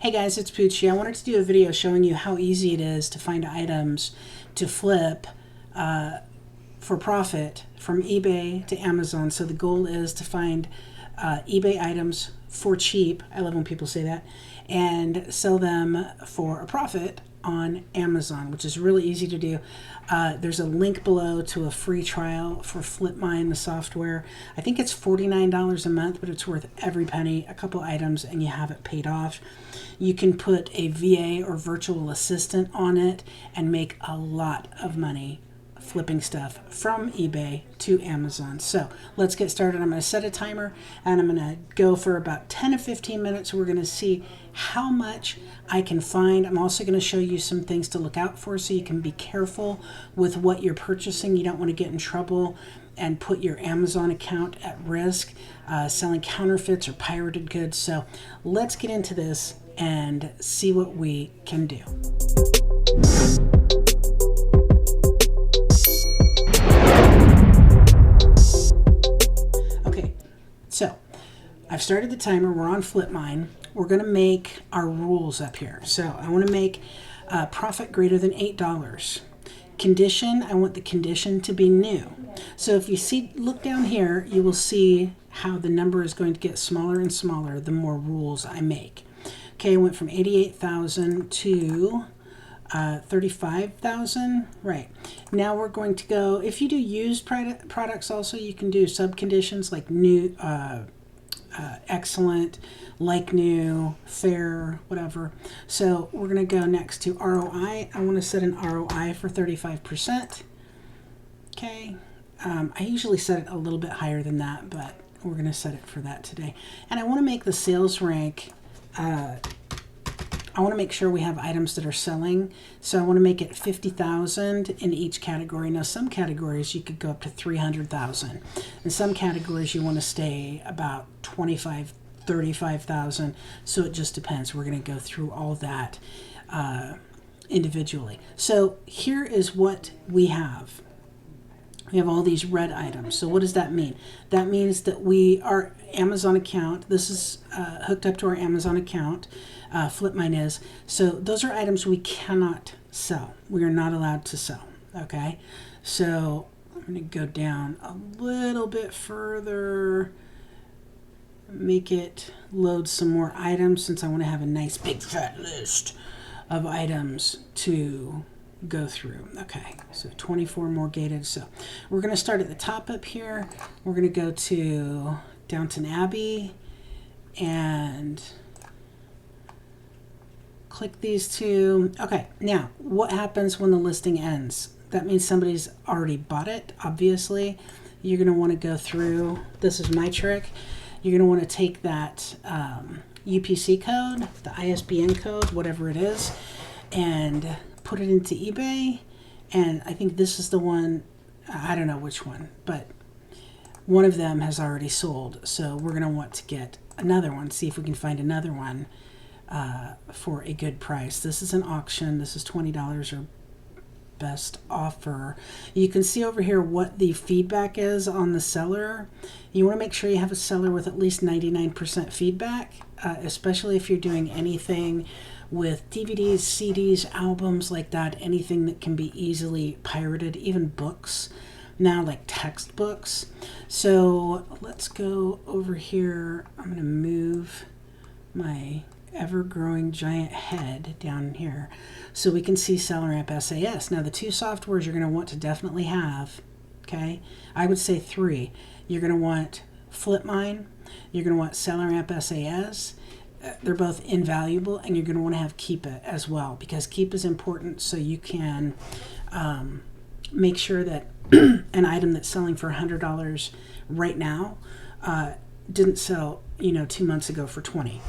Hey guys, it's Poochie. I wanted to do a video showing you how easy it is to find items to flip for profit from eBay to Amazon. So the goal is to find eBay items for cheap. I love when people say that, and sell them for a profit on Amazon, which is really easy to do. There's a link below to a free trial for FlipMine, the software. I think it's $49 a month, but it's worth every penny. A couple items and you have it paid off. You can put a VA or virtual assistant on it and make a lot of money flipping stuff from eBay to Amazon. So let's get started. I'm going to set a timer and I'm going to go for about 10 to 15 minutes. We're going to see how much I can find. I'm also going to show you some things to look out for so you can be careful with what you're purchasing. You don't want to get in trouble and put your Amazon account at risk selling counterfeits or pirated goods. So let's get into this and see what we can do. So I've started the timer. We're on FlipMine. We're going to make our rules up here. So I want to make profit greater than $8. Condition, I want the condition to be new. So if you look down here, you will see how the number is going to get smaller and smaller the more rules I make. Okay, I went from 88,000 to 35,000. Right. Now we're going to go, if you do used products also, you can do subconditions like new, excellent, like new, fair, whatever. So we're going to go next to ROI. I want to set an ROI for 35%. Okay. I usually set it a little bit higher than that, but we're going to set it for that today. And I want to make the sales rank, I want to make sure we have items that are selling. So I want to make it 50,000 in each category. Now some categories you could go up to 300,000. In some categories you want to stay about 25, 35,000. So it just depends. We're going to go through all that individually. So here is what we have. We have all these red items. So what does that mean? That means that our Amazon account, this is hooked up to our Amazon account, FlipMine is. So those are items we cannot sell. We are not allowed to sell. Okay. So I'm going to go down a little bit further, make it load some more items since I want to have a nice big fat list of items to go through. Okay, so 24 more gated. So we're going to start at the top up here. We're going to go to Downton Abbey and click these two. Okay, now what happens when the listing ends? That means somebody's already bought it, obviously. You're going to want to go through, this is my trick, you're going to want to take that UPC code, the ISBN code, whatever it is, and put it into eBay. And I think this is the one, I don't know which one, but one of them has already sold. So we're going to want to get another one, see if we can find another one for a good price. This is an auction. This is $20 or best offer. You can see over here what the feedback is on the seller. You want to make sure you have a seller with at least 99% feedback, especially if you're doing anything with DVDs, CDs, albums like that, anything that can be easily pirated, even books now, like textbooks. So let's go over here. I'm going to move my ever-growing giant head down here so we can see SellerAmp SAS. Now the two softwares you're going to want to definitely have, okay, I would say three. You're going to want FlipMine, you're going to want SellerAmp SAS. They're both invaluable, and you're going to want to have Keepa as well, because Keepa is important so you can make sure that an item that's selling for $100 right now didn't sell 2 months ago for $20.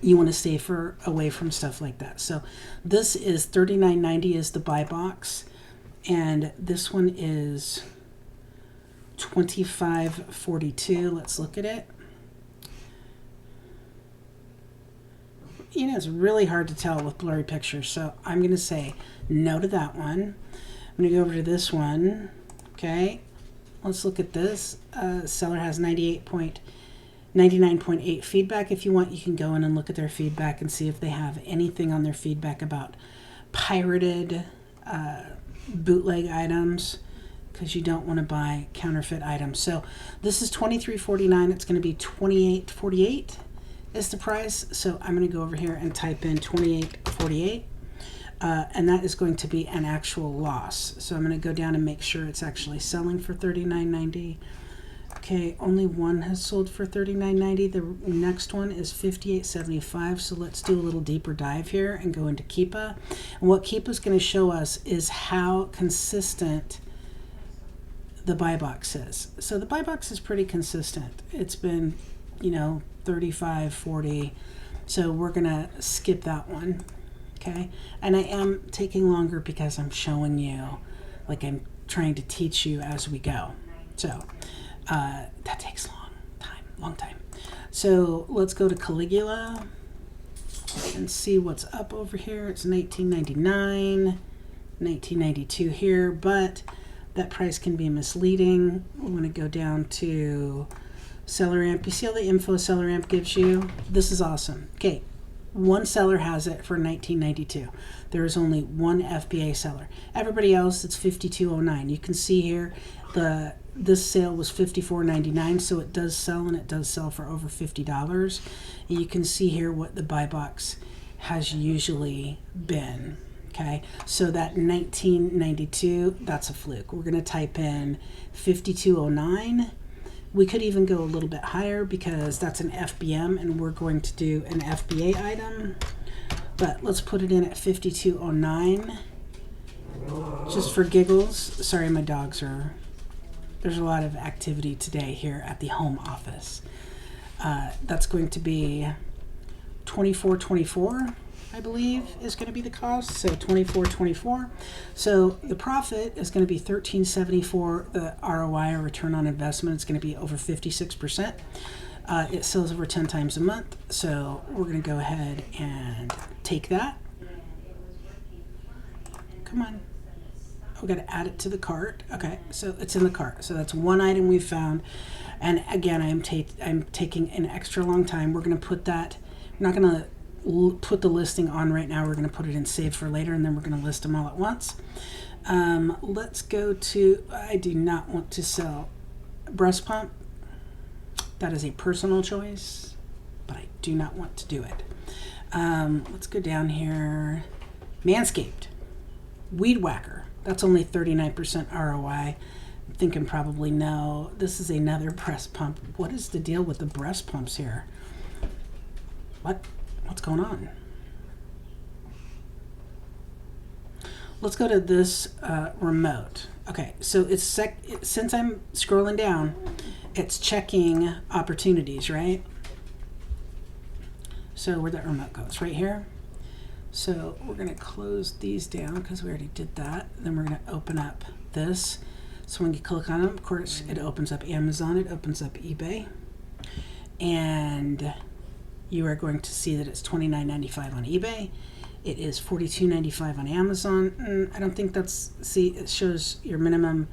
You want to stay away from stuff like that. So this is $39.90 is the buy box, and this one is $25.42. Let's look at it. It's really hard to tell with blurry pictures, so I'm going to say no to that one. I'm going to go over to this one. Okay, let's look at this. Seller has 98.9 99.8 feedback. If you want, you can go in and look at their feedback and see if they have anything on their feedback about pirated bootleg items, because you don't want to buy counterfeit items. So this is $23.49. It's going to be $28.48 is the price. So I'm going to go over here and type in $28.48. And that is going to be an actual loss. So I'm going to go down and make sure it's actually selling for $39.90. Okay, only one has sold for $39.90. The next one is $58.75. So let's do a little deeper dive here and go into Keepa. And what Keepa is going to show us is how consistent the buy box is. So the buy box is pretty consistent. It's been, 35, 40. So we're going to skip that one. Okay, and I am taking longer because I'm showing you, like I'm trying to teach you as we go. So that takes long time. So let's go to Caligula and see what's up over here. It's 1999, 1992 here, but that price can be misleading. I'm going to go down to Seller Amp. You see all the info Seller Amp gives you? This is awesome. Okay. One seller has it for 1992. There is only one FBA seller. Everybody else, it's 5209. You can see here this sale was $54.99, so it does sell, and it does sell for over $50. And you can see here what the buy box has usually been. Okay, so that 1992, that's a fluke. We're going to type in 5209. We could even go a little bit higher because that's an FBM, and we're going to do an FBA item. But let's put it in at 5209 just for giggles. Sorry, my dogs are... There's a lot of activity today here at the home office. That's going to be $24.24, I believe, is going to be the cost. So $24.24. So the profit is going to be $13.74. The ROI, or return on investment, is going to be over 56%. It sells over 10 times a month. So we're going to go ahead and take that. Come on. We've got to add it to the cart. Okay, so it's in the cart. So that's one item we've found. And again, I'm taking an extra long time. We're going to put that, we're not going to put the listing on right now. We're going to put it in save for later, and then we're going to list them all at once. Let's go to, I do not want to sell breast pump. That is a personal choice, but I do not want to do it. Let's go down here. Manscaped. Weed Whacker. That's only 39% ROI. I'm thinking probably no. This is another breast pump. What is the deal with the breast pumps here? What's going on? Let's go to this remote. Okay, so it's since I'm scrolling down, it's checking opportunities, right? So where'd that remote go? It's right here. So we're going to close these down because we already did that. Then we're going to open up this. So when you click on them, of course, it opens up Amazon, it opens up eBay, and you are going to see that it's $29.95 on eBay. It is $42.95 on Amazon. I don't think that's, see, it shows your minimum,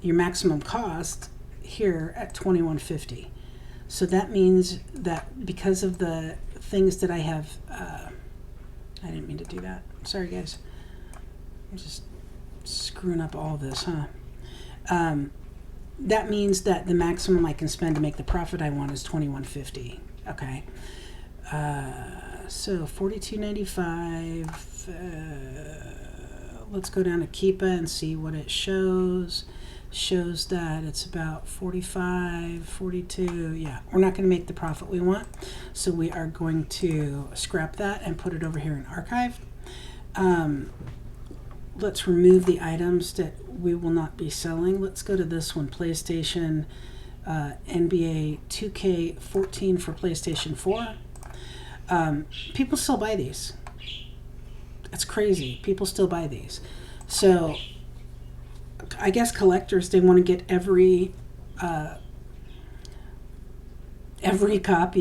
your maximum cost here at $21.50. So that means that because of the things that I have, I didn't mean to do that. Sorry, guys. I'm just screwing up all this, huh? That means that the maximum I can spend to make the profit I want is $21.50. Okay. So $42.95. Let's go down to Keepa and see what it shows. Shows that it's about 45, 42. Yeah, we're not going to make the profit we want, so we are going to scrap that and put it over here in archive. Let's remove the items that we will not be selling. Let's go to this one, PlayStation NBA 2K14 for PlayStation 4. People still buy these. It's crazy. People still buy these. So I guess collectors, they want to get every copy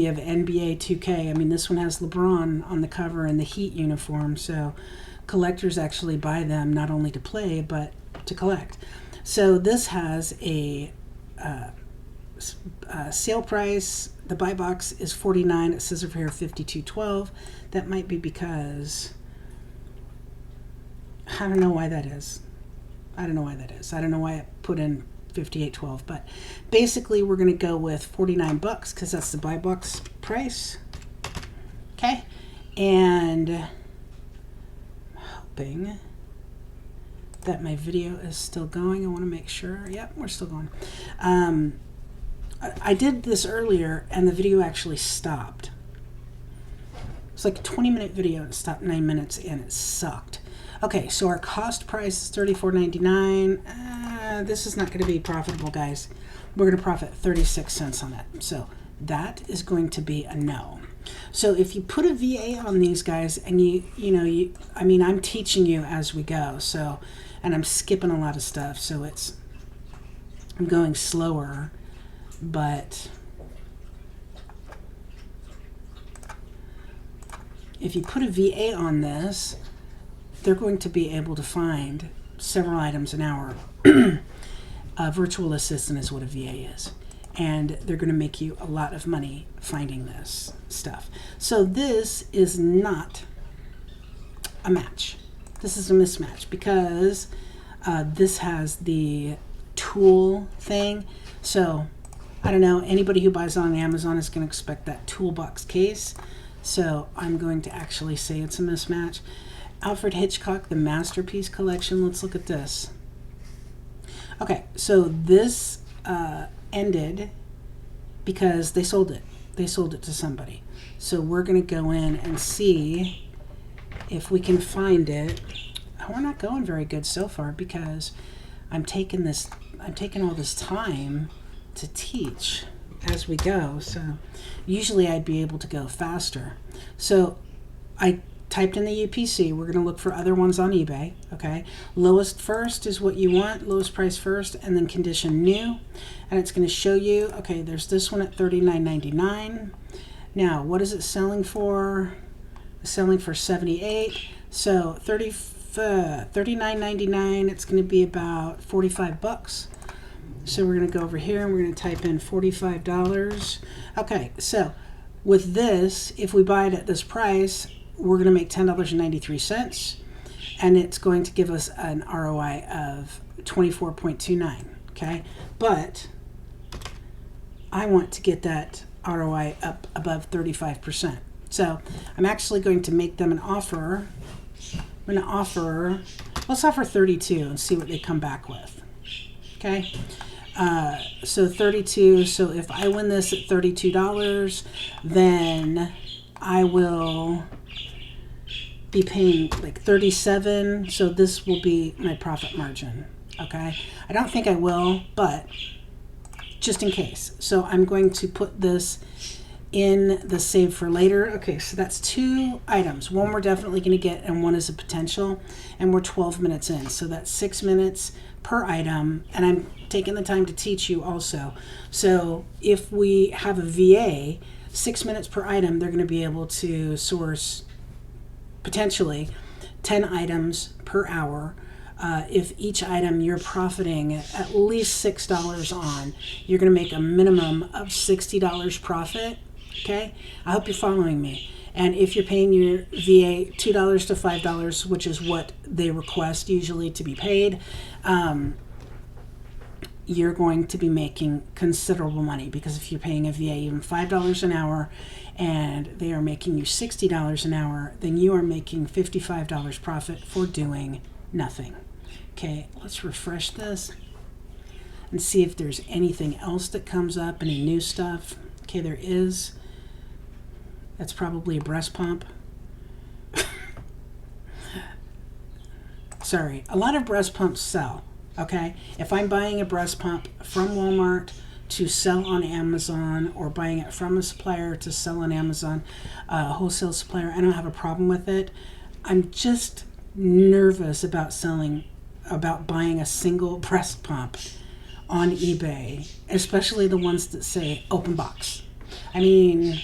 of NBA 2K. I mean, this one has LeBron on the cover and the Heat uniform, so collectors actually buy them not only to play but to collect. So this has a Sale price, the buy box is $49. It says over here $52.12. That might be because I don't know why that is. I don't know why that is. I don't know why I put in $58.12, but basically we're going to go with 49 bucks because that's the buy box price. Okay, and I'm hoping that my video is still going. I want to make sure. Yep, we're still going. I did this earlier and the video actually stopped. It's like a 20-minute video and it stopped 9 minutes and it sucked. Okay, so our cost price is $34.99. This is not going to be profitable, guys. We're going to profit 36 cents on it. So that is going to be a no. So if you put a VA on these guys and I mean, I'm teaching you as we go. So, and I'm skipping a lot of stuff. So I'm going slower, but if you put a VA on this, they're going to be able to find several items an hour. A virtual assistant is what a VA is. And they're going to make you a lot of money finding this stuff. So this is not a match. This is a mismatch because this has the tool thing. So I don't know, anybody who buys on Amazon is going to expect that toolbox case. So I'm going to actually say it's a mismatch. Alfred Hitchcock, the Masterpiece Collection. Let's look at this. Okay, so this ended because they sold it. They sold it to somebody. So we're going to go in and see if we can find it. We're not going very good so far because I'm taking all this time to teach as we go. So usually I'd be able to go faster. So I typed in the UPC. We're going to look for other ones on eBay. Okay, lowest first is what you want, lowest price first, and then condition new, and it's going to show you, okay, there's this one at $39.99. Now what is it selling for? It's selling for $78. So $39.99. It's going to be about 45 bucks. So we're going to go over here and we're going to type in $45. Okay, so with this, if we buy it at this price, we're going to make $10.93, and it's going to give us an ROI of 24.29. Okay, but I want to get that ROI up above 35%. So I'm actually going to make them an offer. I'm going to offer, let's offer 32 and see what they come back with. Okay, so 32. So if I win this at $32, then I will be paying like 37. So this will be my profit margin. Okay, I don't think I will, but just in case. So I'm going to put this in the save for later. Okay, so that's 2 items. One we're definitely going to get, and one is a potential, and we're 12 minutes in. So that's 6 minutes per item, and I'm taking the time to teach you also. So if we have a VA, 6 minutes per item, they're going to be able to source potentially 10 items per hour. If each item you're profiting at least $6 on, you're going to make a minimum of $60 profit. Okay, I hope you're following me. And if you're paying your VA $2 to $5, which is what they request usually to be paid, you're going to be making considerable money, because if you're paying a VA even $5 an hour and they are making you $60 an hour, then you are making $55 profit for doing nothing. Okay, let's refresh this and see if there's anything else that comes up, any new stuff. Okay, there is. That's probably a breast pump. Sorry, a lot of breast pumps sell. Okay, if I'm buying a breast pump from Walmart to sell on Amazon, or buying it from a supplier to sell on Amazon, a wholesale supplier, I don't have a problem with it. I'm just nervous about buying a single breast pump on eBay, especially the ones that say open box. I mean,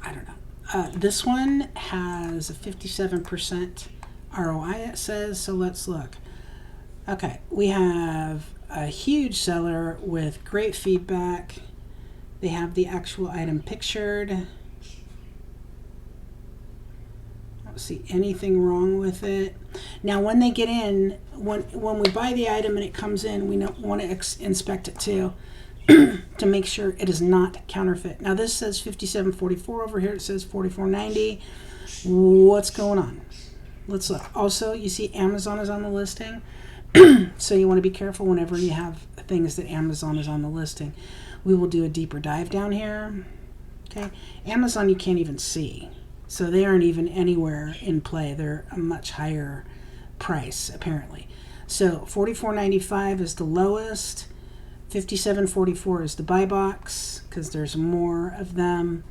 I don't know. This one has a 57% ROI, it says, so let's look. Okay, we have a huge seller with great feedback. They have the actual item pictured. I don't see anything wrong with it. Now, when they get in, when we buy the item and it comes in, we want to inspect it too to make sure it is not counterfeit. Now, this says $57.44 over here. It says $44.90. What's going on? Let's look. Also, you see Amazon is on the listing. So you want to be careful whenever you have things that Amazon is on the listing. We will do a deeper dive down here. Okay, Amazon you can't even see. So they aren't even anywhere in play. They're a much higher price, apparently. So $44.95 is the lowest. $57.44 is the buy box, because there's more of them.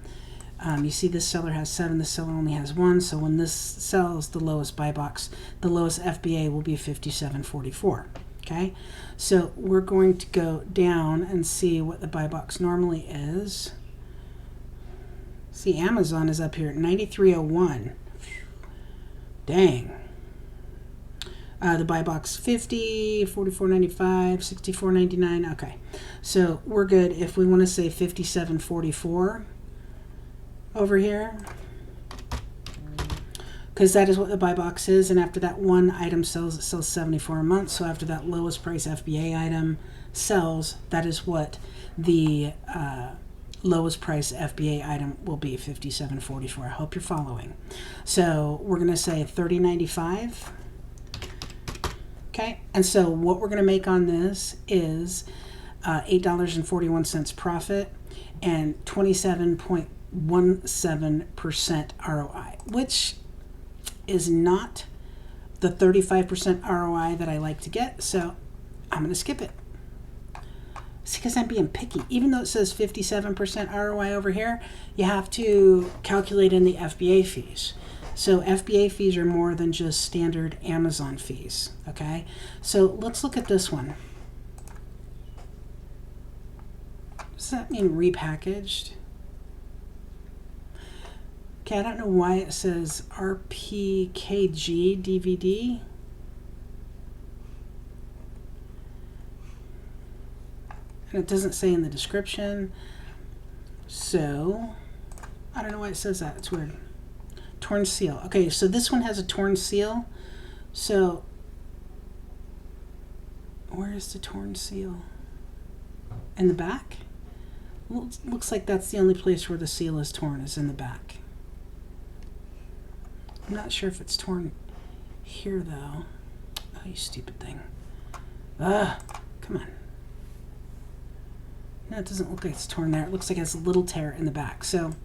You see this seller has 7, this seller only has 1. So when this sells, the lowest buy box, the lowest FBA will be $57.44. Okay, so we're going to go down and see what the buy box normally is. See, Amazon is up here at $93.01. Dang. The buy box 50, $44.95, $64.99. Okay, so we're good if we want to say $57.44 over here, because that is what the buy box is. And after that one item sells, it sells $74 a month. So after that lowest price FBA item sells, that is what the lowest price FBA item will be, $57.44. I hope you're following. So we're going to say $30.95. Okay, and so what we're going to make on this is $8.41 profit and 27.17% ROI, which is not the 35% ROI that I like to get, so I'm going to skip it. It's because I'm being picky. Even though it says 57% ROI over here, you have to calculate in the FBA fees. So FBA fees are more than just standard Amazon fees, okay? So let's look at this one. Does that mean repackaged? Okay, I don't know why it says RPKG DVD. And it doesn't say in the description. So, I don't know why it says that. It's weird. Torn seal. Okay, so this one has a torn seal. So, where is the torn seal? In the back? Well, looks like that's the only place where the seal is torn, is in the back. I'm not sure if it's torn here, though. Oh, you stupid thing. Come on. No, it doesn't look like it's torn there. It looks like it has a little tear in the back. So,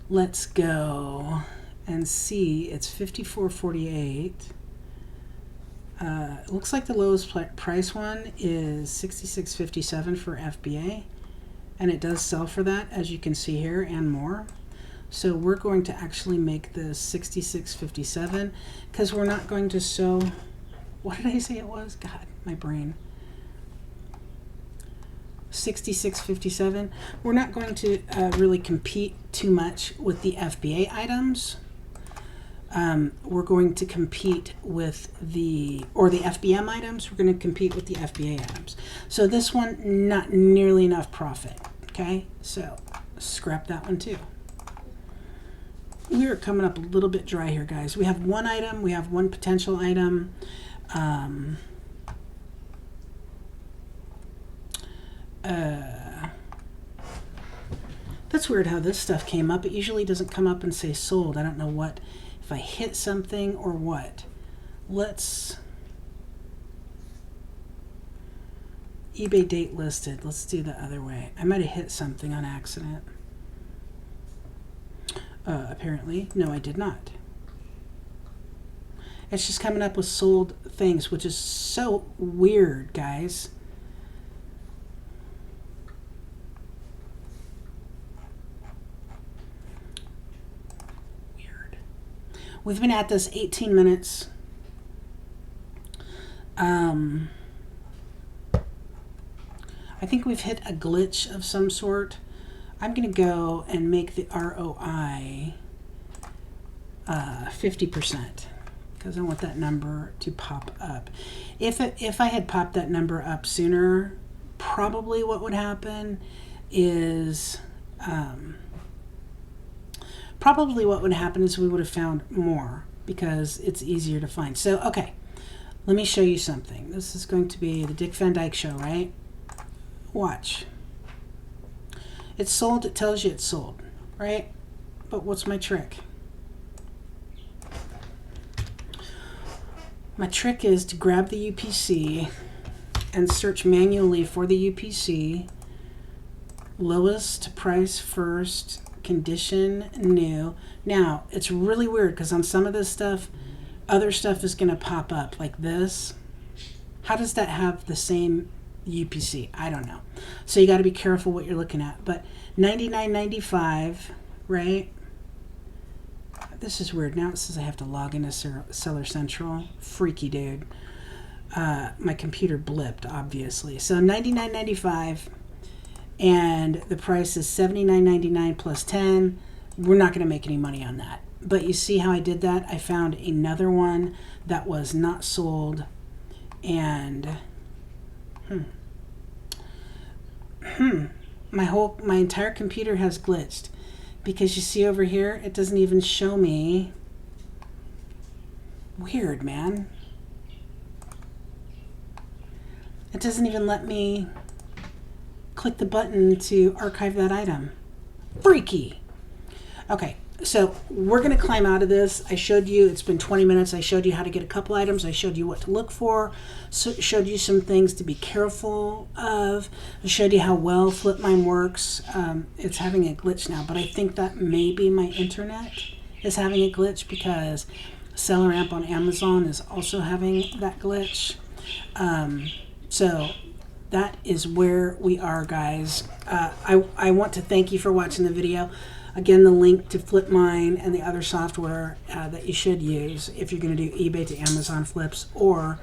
let's go and see. It's $54.48. It looks like the lowest price one is $66.57 for FBA, and it does sell for that, as you can see here, and more. So we're going to actually make this $66.57 because we're not going to sew. What did I say it was? God, my brain. $66.57. We're not going to really compete too much with the FBA items. We're going to compete with the FBM items. We're going to compete with the FBA items. So this one, not nearly enough profit. Okay, so scrap that one too. We are coming up a little bit dry here, guys. We have one item. We have one potential item. That's weird how this stuff came up. It usually doesn't come up and say sold. I don't know what, if I hit something or what. Let's eBay date listed. Let's do the other way. I might have hit something on accident. Apparently, no, I did not. It's just coming up with sold things, which is so weird, guys. Weird. We've been at this 18 minutes. I think we've hit a glitch of some sort. I'm going to go and make the ROI 50%. because I want that number to pop up. If I had popped that number up sooner, probably what would happen is we would have found more because it's easier to find. So, okay, let me show you something. This is going to be the Dick Van Dyke Show, right? Watch. It's sold, it tells you it's sold, right? But what's my trick? My trick is to grab the UPC and search manually for the UPC, lowest price first, condition new. Now, it's really weird because on some of this stuff, other stuff is going to pop up like this. How does that have the same UPC? I don't know. So you got to be careful what you're looking at. But $99.95, right? This is weird. Now it says I have to log into Seller Central. Freaky, dude. My computer blipped, obviously. So $99.95, and the price is $79.99 plus 10. We're not going to make any money on that. But you see how I did that? I found another one that was not sold, and my entire computer has glitched, because you see over here, it doesn't even show me. Weird, man. It doesn't even let me click the button to archive that item. Freaky. Okay, so we're going to climb out of this. I showed you, it's been 20 minutes. I showed you how to get a couple items. I showed you what to look for. Showed you some things to be careful of. I showed you how well FlipMine works. It's having a glitch now, but I think that maybe my internet is having a glitch because Seller Amp on Amazon is also having that glitch. So that is where we are, guys. I want to thank you for watching the video. Again, the link to FlipMine and the other software that you should use if you're going to do eBay to Amazon flips or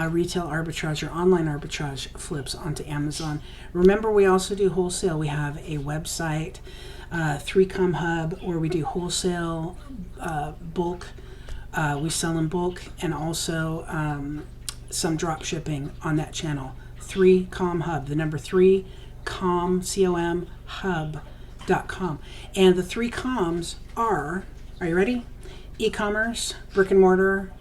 retail arbitrage or online arbitrage flips onto Amazon. Remember, we also do wholesale. We have a website, 3Com Hub, where we do wholesale, bulk. We sell in bulk, and also some drop shipping on that channel. 3Com Hub, the number 3Com, C-O-M, hub.com. And the 3 coms are you ready? E-commerce, brick and mortar,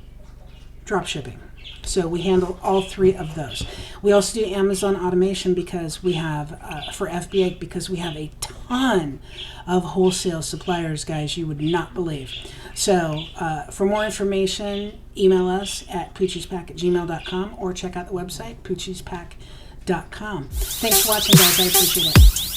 drop shipping. So we handle all 3 of those. We also do Amazon automation because we have, for FBA, because we have a ton of wholesale suppliers, guys, you would not believe. So for more information, email us at poochiespack@gmail.com or check out the website, poochiespack.com. Thanks for watching, guys. I appreciate it.